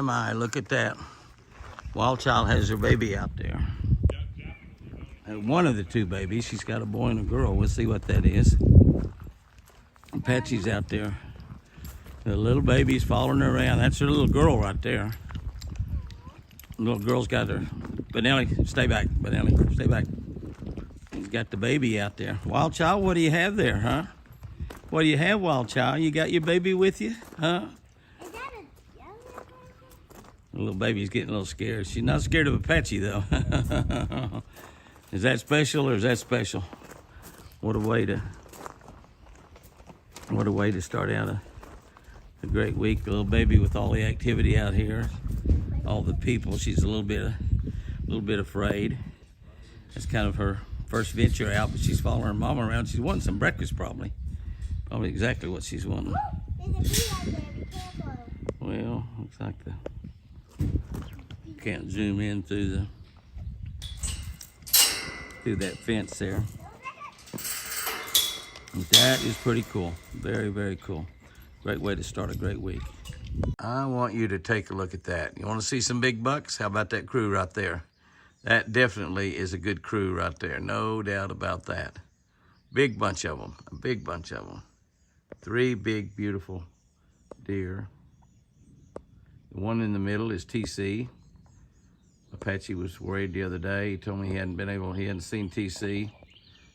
My, look at that. Wild Child has her baby out there. And one of the two babies. She's got a boy and a girl. We'll see what that is. Apache's out there. The little baby's following her around. That's her little girl right there. The little girl's got her. Benelli, stay back. Benelli, stay back. He's got the baby out there. Wild Child, what do you have there, huh? What do you have, Wild Child? You got your baby with you, huh? The little baby's getting a little scared. She's not scared of Apache, though. Is that special or is that special? What a way to start out a great week. A little baby with all the activity out here, all the people. She's a little bit afraid. That's kind of her first venture out, but she's following her mom around. She's wanting some breakfast, probably exactly what she's wanting. Well, looks like can't zoom in through that fence there. That is pretty cool. Very, very cool. Great way to start a great week. I want you to take a look at that. You want to see some big bucks? How about that crew right there? That definitely is a good crew right there. No doubt about that. Big bunch of them. A big bunch of them. 3 big, beautiful deer. The one in the middle is TC. Apache was worried the other day. He told me he hadn't seen TC.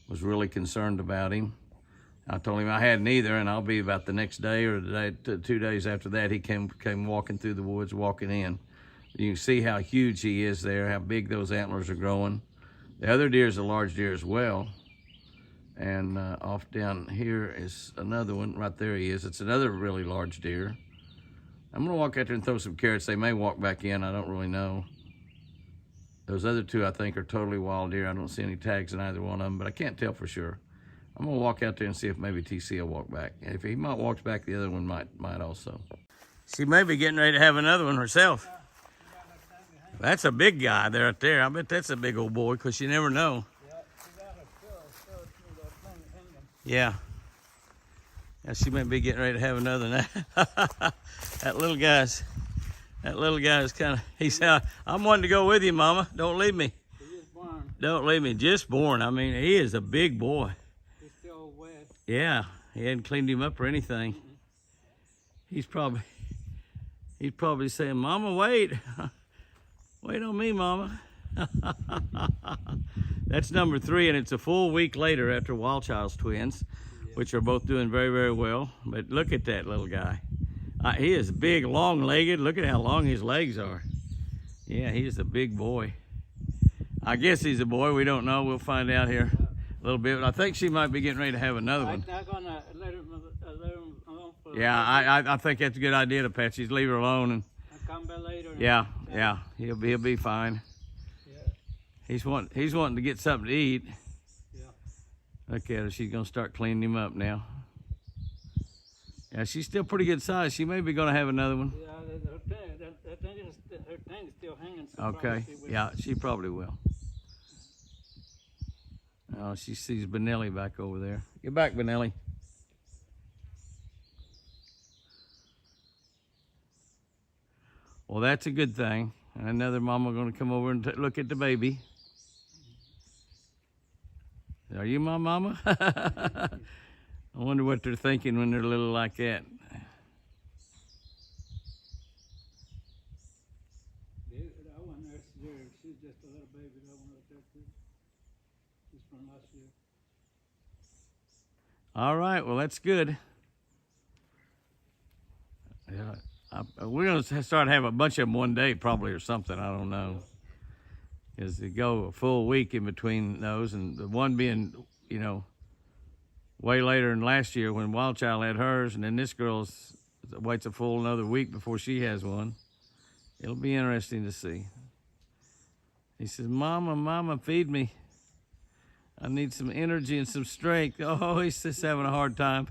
Was really concerned about him. I told him I hadn't either, and I'll be about the next day or the day, 2 days after that. He came walking through the woods, walking in. You can see how huge he is there, how big those antlers are growing. The other deer is a large deer as well. And off down here is another one. Right there he is. It's another really large deer. I'm gonna walk out there and throw some carrots. They may walk back in, I don't really know. Those other two I think are totally wild deer. I don't see any tags in either one of them, but I can't tell for sure. I'm gonna walk out there and see if maybe TC will walk back. And if he might walk back, the other one might also. She may be getting ready to have another one herself. That's a big guy there right there. I bet that's a big old boy, because you never know. Yeah. Yeah, she may be getting ready to have another one. That little guy's kind of, he said, I'm wanting to go with you, Mama. Don't leave me. He is born. Don't leave me. Just born. I mean, he is a big boy. He's still wet. Yeah, he hadn't cleaned him up or anything. He's probably saying, Mama, wait. Wait on me, Mama. That's number 3, and it's a full week later after Wild Child's twins, which are both doing very, very well. But look at that little guy. He is big, long-legged. Look at how long his legs are. Yeah, he is a big boy. I guess he's a boy. We don't know. We'll find out here a little bit. But I think she might be getting ready to have another one. I'm not gonna let him alone for Yeah, I think that's a good idea, Apache. Leave her alone and I'll come back later. yeah, he'll be fine. Yeah. He's wanting to get something to eat. Yeah. Look at her. She's gonna start cleaning him up now. Yeah, she's still pretty good size. She may be gonna have another one. Yeah, her thing is still hanging. So Okay. Yeah, she probably will. Oh, she sees Benelli back over there. Get back, Benelli. Well, that's a good thing. And another mama gonna come over and look at the baby. Are you my mama? I wonder what they're thinking when they're little like that. That one there's there. She's just a little baby. That one right there too. She's from last year. All right, well, that's good. Yeah, we're going to start having a bunch of them one day probably or something. I don't know. Because they go a full week in between those, and the one being, way later than last year when Wild Child had hers, and then this girl waits a full another week before she has one. It'll be interesting to see. He says, Mama, feed me. I need some energy and some strength. Oh, he's just having a hard time.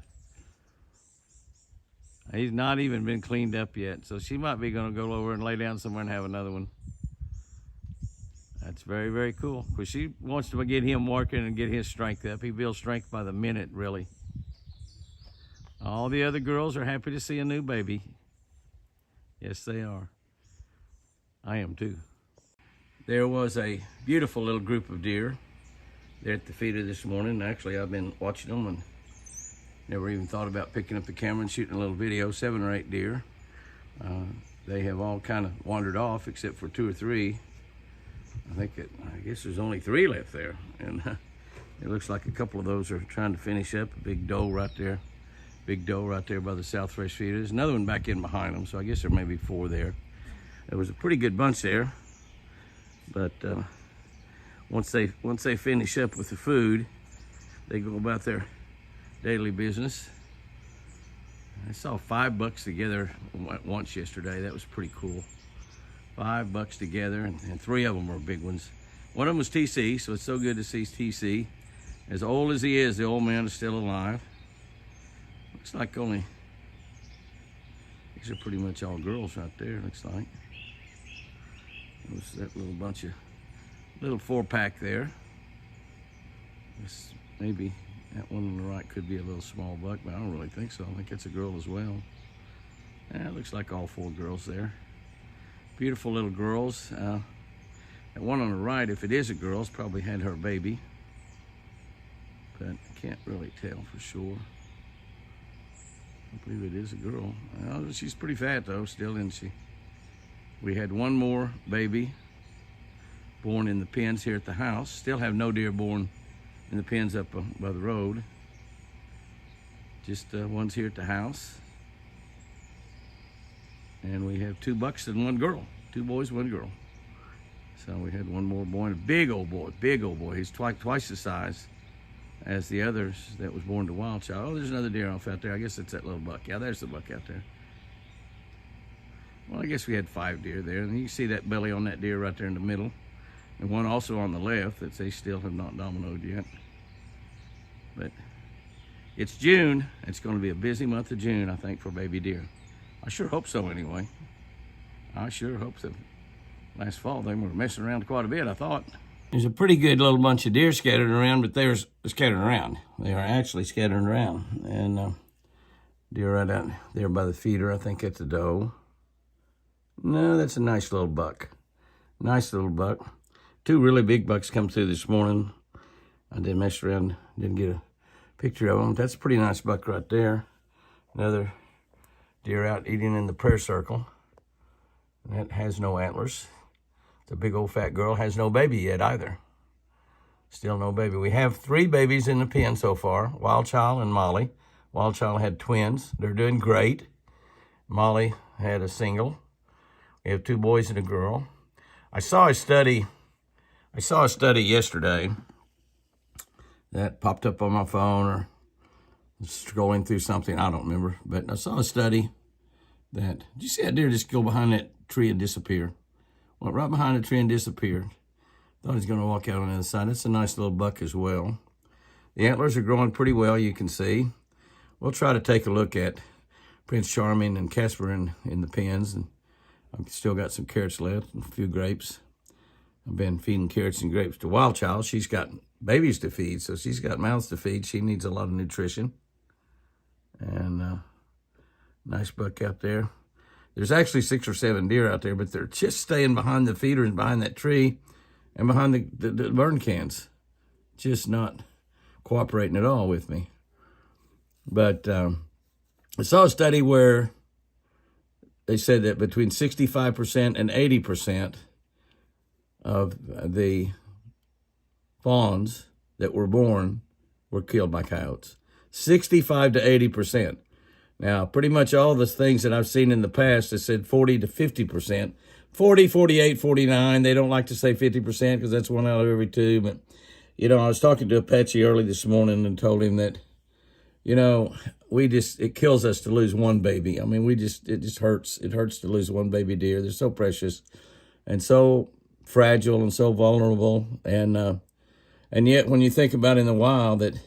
He's not even been cleaned up yet, so she might be going to go over and lay down somewhere and have another one. That's very, very cool, because she wants to get him working and get his strength up. He builds strength by the minute, really. All the other girls are happy to see a new baby. Yes, they are. I am too. There was a beautiful little group of deer there at the feeder this morning. Actually, I've been watching them and never even thought about picking up the camera and shooting a little video. 7 or 8 deer. They have all kind of wandered off except for 2 or 3. I guess there's only 3 left there. And it looks like a couple of those are trying to finish up. A big doe right there. Big doe right there by the South Fresh feeder. There's another one back in behind them, so I guess there may be 4 there. There was a pretty good bunch there. But once they finish up with the food, they go about their daily business. I saw 5 bucks together once yesterday. That was pretty cool. 5 bucks together, and 3 of them were big ones. One of them was TC, so it's so good to see TC. As old as he is, the old man is still alive. Looks like these are pretty much all girls right there, looks like. There's that little bunch of, little 4-pack there. Maybe that one on the right could be a little small buck, but I don't really think so. I think it's a girl as well. Yeah, it looks like all 4 girls there. Beautiful little girls. That one on the right, if it is a girl, it's probably had her baby. But I can't really tell for sure. I believe it is a girl. Well, she's pretty fat though, still, isn't she? We had 1 more baby born in the pens here at the house. Still have no deer born in the pens up by the road. Just one's here at the house. And we have 2 bucks and 1 girl. 2 boys, 1 girl. So we had 1 more boy, and a big old boy, big old boy. He's twice the size as the others that was born to wild child. Oh, there's another deer off out there. I guess it's that little buck. Yeah, there's the buck out there. Well, I guess we had 5 deer there. And you can see that belly on that deer right there in the middle. And one also on the left that they still have not dominoed yet. But it's June. It's going to be a busy month of June, I think, for baby deer. I sure hope so anyway. I sure hope so. Last fall, they were messing around quite a bit, I thought. There's a pretty good little bunch of deer scattered around, but they're scattered around. They are actually scattered around. And deer right out there by the feeder, I think it's a doe. No, that's a nice little buck. Nice little buck. 2 really big bucks come through this morning. I didn't mess around, didn't get a picture of them. That's a pretty nice buck right there. Another deer out eating in the prayer circle. That has no antlers. The big old fat girl has no baby yet either. Still no baby. We have 3 babies in the pen so far, Wild Child and Molly. Wild Child had twins. They're doing great. Molly had a single. We have 2 boys and a girl. I saw a study yesterday that popped up on my phone or scrolling through something, I don't remember. But I saw a study that, did you see that deer just go behind that tree and disappear? Went right behind the tree and disappeared. Thought he was going to walk out on the other side. That's a nice little buck as well. The antlers are growing pretty well, you can see. We'll try to take a look at Prince Charming and Casper in the pens. And I've still got some carrots left and a few grapes. I've been feeding carrots and grapes to Wild Child. She's got babies to feed, so she's got mouths to feed. She needs a lot of nutrition. And nice buck out there. There's actually 6 or 7 deer out there, but they're just staying behind the feeder and behind that tree and behind the burn cans. Just not cooperating at all with me. But I saw a study where they said that between 65% and 80% of the fawns that were born were killed by coyotes. 65 to 80%. Now, pretty much all the things that I've seen in the past have said 40 to 50%. 40, 48, 49. They don't like to say 50% because that's 1 out of every 2. But, I was talking to Apache early this morning and told him that, it kills us to lose 1 baby. I mean, it just hurts. It hurts to lose 1 baby deer. They're so precious and so fragile and so vulnerable. And yet when you think about in the wild that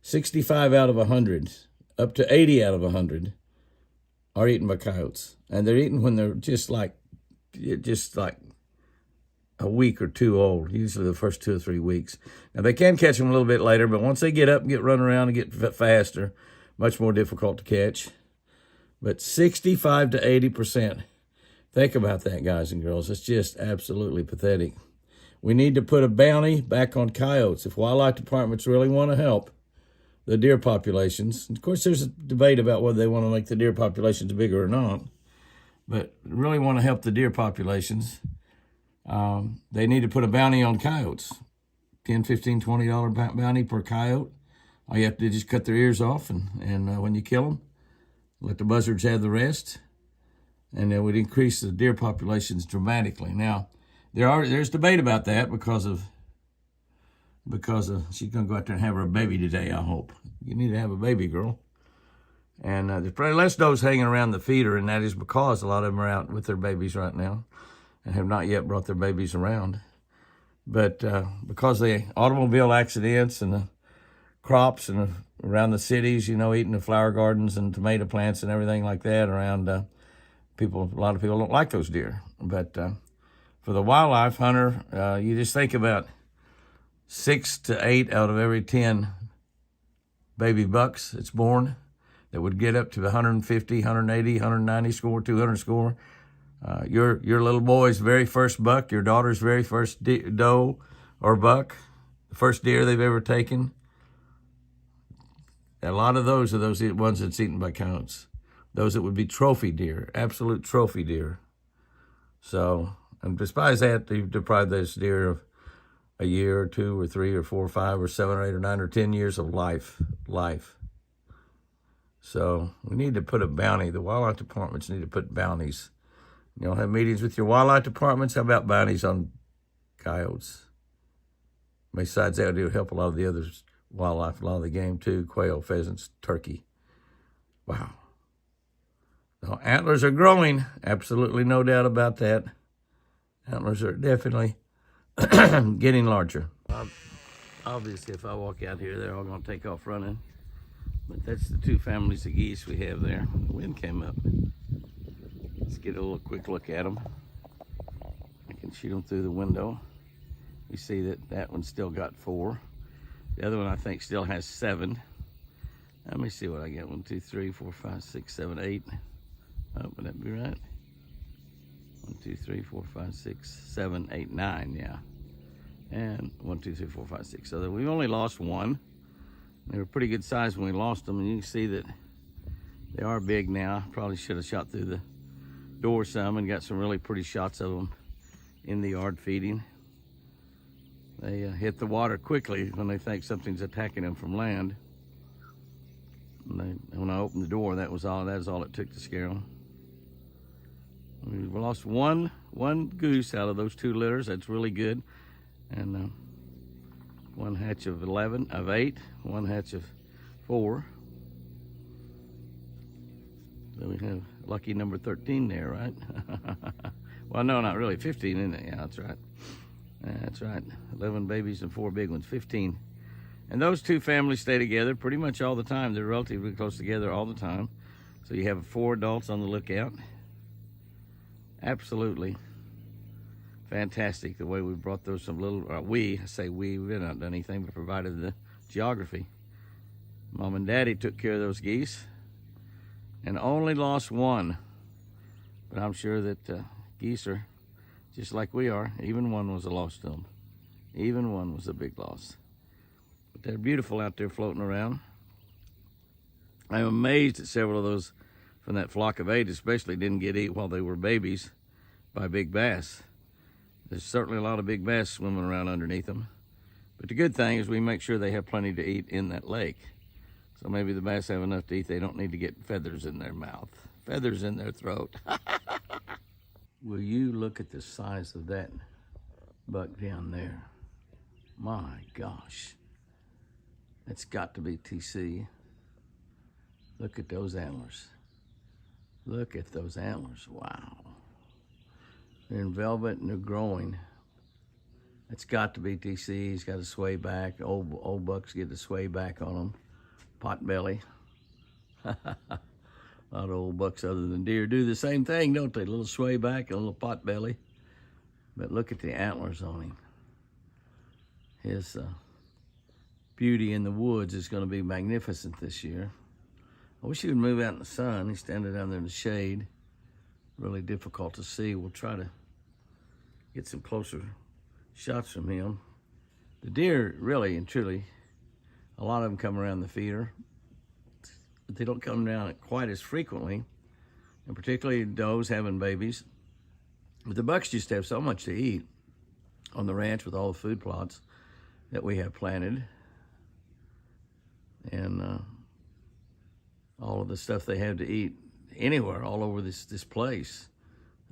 65 out of 100, up to 80 out of 100 are eaten by coyotes. And they're eaten when they're just like a week or 2 old, usually the first 2 or 3 weeks. Now, they can catch them a little bit later, but once they get up and get running around and get faster, much more difficult to catch. But 65 to 80%. Think about that, guys and girls. It's just absolutely pathetic. We need to put a bounty back on coyotes. If wildlife departments really want to help the deer populations, of course, there's a debate about whether they want to make the deer populations bigger or not, but really want to help the deer populations, they need to put a bounty on coyotes. $10, $15, $20 bounty per coyote. All you have to do is just cut their ears off, and when you kill them, let the buzzards have the rest, and it would increase the deer populations dramatically. Now, there's debate about that because of she's gonna go out there and have her baby today. I hope you need to have a baby, girl. And there's probably less does hanging around the feeder, and that is because a lot of them are out with their babies right now, and have not yet brought their babies around. But because of the automobile accidents and the crops and around the cities, you know, eating the flower gardens and tomato plants and everything like that around people, a lot of people don't like those deer. But for the wildlife hunter, you just think about 6 to 8 out of every 10 baby bucks that's born that would get up to 150, 180, 190 score, 200 score. Your little boy's very first buck, your daughter's very first doe or buck, the first deer they've ever taken. A lot of those are those ones that's eaten by coyotes. Those that would be trophy deer, absolute trophy deer. So, and despite that, they've deprived those deer of a year or 2 or 3 or 4 or 5 or 7 or 8 or 9 or 10 years of life. So we need to put a bounty. The wildlife departments need to put bounties. You know, have meetings with your wildlife departments. How about bounties on coyotes? Besides that, it would help a lot of the other wildlife, a lot of the game too, quail, pheasants, turkey. Wow. Now, antlers are growing. Absolutely no doubt about that. Antlers are definitely getting larger. Obviously, if I walk out here, they're all going to take off running. But that's the 2 families of geese we have there. The wind came up. Let's get a little quick look at them. I can shoot them through the window. We see that one's still got 4. The other one, I think, still has 7. Let me see what I get. 1, 2, 3, 4, 5, 6, 7, 8. Oh, would that be right? 1, 2, 3, 4, 5, 6, 7, 8, 9, yeah. And 1, 2, 3, 4, 5, 6. So we've only lost 1. They were pretty good size when we lost them, and you can see that they are big now. Probably should have shot through the door some and got some really pretty shots of them in the yard feeding. They hit the water quickly when they think something's attacking them from land. And when I opened the door, that was all it took to scare them. We lost one goose out of those 2 litters. That's really good. And 1 hatch of 8, 1 hatch of 4. So we have lucky number 13 there, right? Well, no, not really. 15, isn't it? Yeah, that's right. That's right. 11 babies and 4 big ones. 15. And those 2 families stay together pretty much all the time. They're relatively close together all the time. So you have 4 adults on the lookout. Absolutely fantastic the way we brought those some little, we've not done anything but provided the geography. Mom and Daddy took care of those geese and only lost 1. But I'm sure that geese are just like we are. Even 1 was a loss to them. Even 1 was a big loss. But they're beautiful out there floating around. I'm amazed that several of those from that flock of 8 especially didn't get eaten while they were babies by big bass. There's certainly a lot of big bass swimming around underneath them. But the good thing is we make sure they have plenty to eat in that lake. So maybe the bass have enough to eat. They don't need to get feathers in their mouth, feathers in their throat. Will you look at the size of that buck down there? My gosh. That's got to be TC. Look at those antlers. Look at those antlers. Wow. They're in velvet and they're growing. It's got to be TC. He's got a sway back. Old bucks get the sway back on them. Pot belly. A lot of old bucks other than deer do the same thing, don't they? A little sway back, a little pot belly. But look at the antlers on him. His beauty in the woods is going to be magnificent this year. I wish he would move out in the sun. He's standing down there in the shade. really difficult to see. We'll try to get some closer shots from him. The deer, really and truly, a lot of them come around the feeder, but they don't come down quite as frequently, and particularly does having babies. But the bucks just have so much to eat on the ranch with all the food plots that we have planted, and all of the stuff they have to eat anywhere all over this place,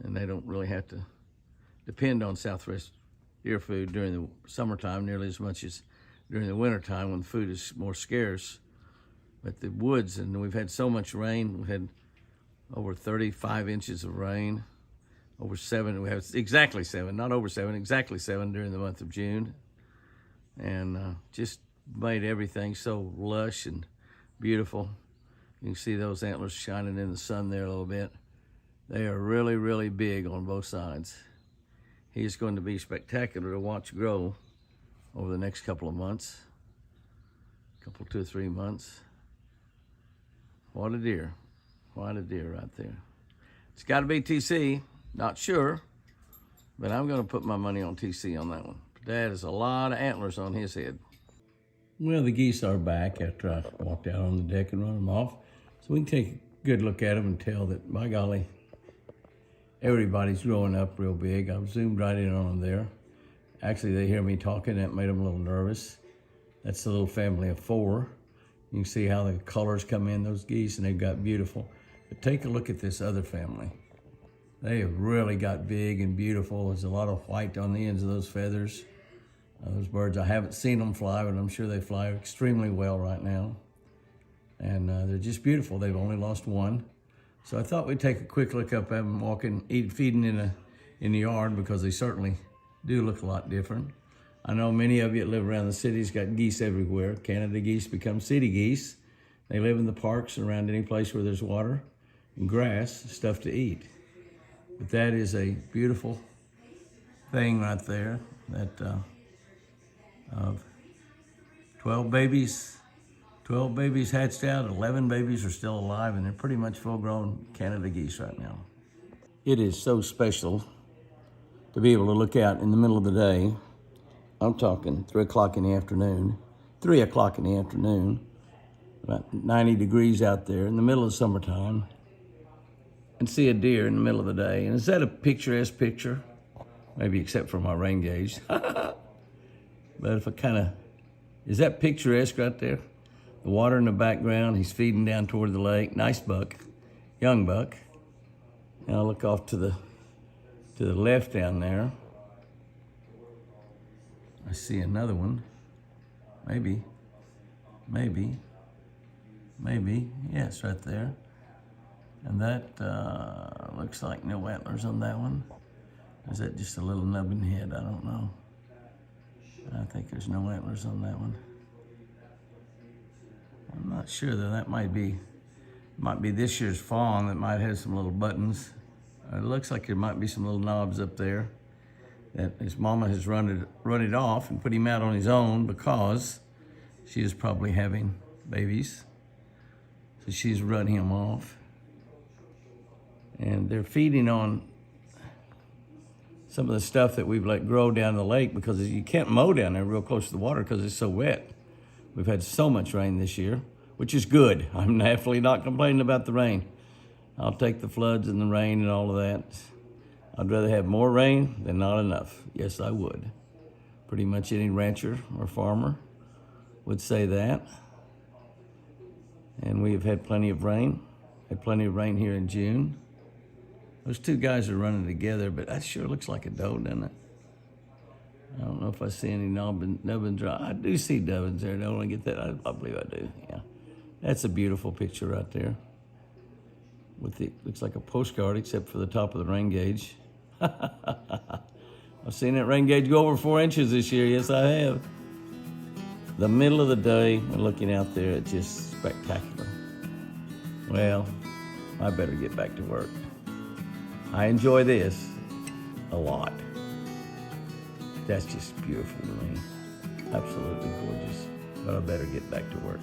and they don't really have to depend on Southwest deer food during the summertime nearly as much as during the wintertime when food is more scarce. But the woods, and we've had so much rain, we've had over 35 inches of rain, over 7, we have exactly 7, not over 7, exactly 7 during the month of June, and just made everything so lush and beautiful. You can see those antlers shining in the sun there a little bit. They are really, really big on both sides. He's going to be spectacular to watch grow over the next couple of months, 2 or 3 months. What a deer. What a deer right there. It's got to be TC, not sure, but I'm going to put my money on TC on that one. That is a lot of antlers on his head. Well, the geese are back after I walked out on the deck and run them off. So we can take a good look at them and tell that, by golly, everybody's growing up real big. I've zoomed right in on them there. Actually, they hear me talking. That made them a little nervous. That's a little family of 4. You can see how the colors come in, those geese, and they've got beautiful. But take a look at this other family. They have really got big and beautiful. There's a lot of white on the ends of those feathers. Those birds, I haven't seen them fly, but I'm sure they fly extremely well right now. And they're just beautiful. They've only lost 1. So I thought we'd take a quick look up at them walking, feeding in the yard, because they certainly do look a lot different. I know many of you that live around the cities got geese everywhere. Canada geese become city geese. They live in the parks around any place where there's water and grass, stuff to eat. But that is a beautiful thing right there. That 12 babies hatched out, 11 babies are still alive, and they're pretty much full-grown Canada geese right now. It is so special to be able to look out in the middle of the day. I'm talking 3 o'clock in the afternoon, about 90 degrees out there in the middle of summertime, and see a deer in the middle of the day. And is that a picturesque picture? Maybe except for my rain gauge. But if is that picturesque right there? The water in the background, he's feeding down toward the lake. Nice buck, young buck. And I'll look off to the left down there. I see another one. Maybe. Yes, right there. And that looks like no antlers on that one. Is that just a little nubbin head? I don't know. I think there's no antlers on that one. I'm not sure though. That might be this year's fawn that might have some little buttons. It looks like there might be some little knobs up there that his mama has run it off and put him out on his own because she is probably having babies. So she's run him off. And they're feeding on some of the stuff that we've let grow down the lake, because you can't mow down there real close to the water because it's so wet. We've had so much rain this year, which is good. I'm definitely not complaining about the rain. I'll take the floods and the rain and all of that. I'd rather have more rain than not enough. Yes, I would. Pretty much any rancher or farmer would say that. And we have had plenty of rain. Had plenty of rain here in June. Those 2 guys are running together, but that sure looks like a doe, doesn't it? I don't know if I see any nubbins. I do see nubbins there. Don't I get that? I believe I do, yeah. That's a beautiful picture right there. Looks like a postcard except for the top of the rain gauge. I've seen that rain gauge go over 4 inches this year. Yes, I have. The middle of the day, when looking out there, it's just spectacular. Well, I better get back to work. I enjoy this a lot. That's just beautiful to me. Absolutely gorgeous. But I better get back to work.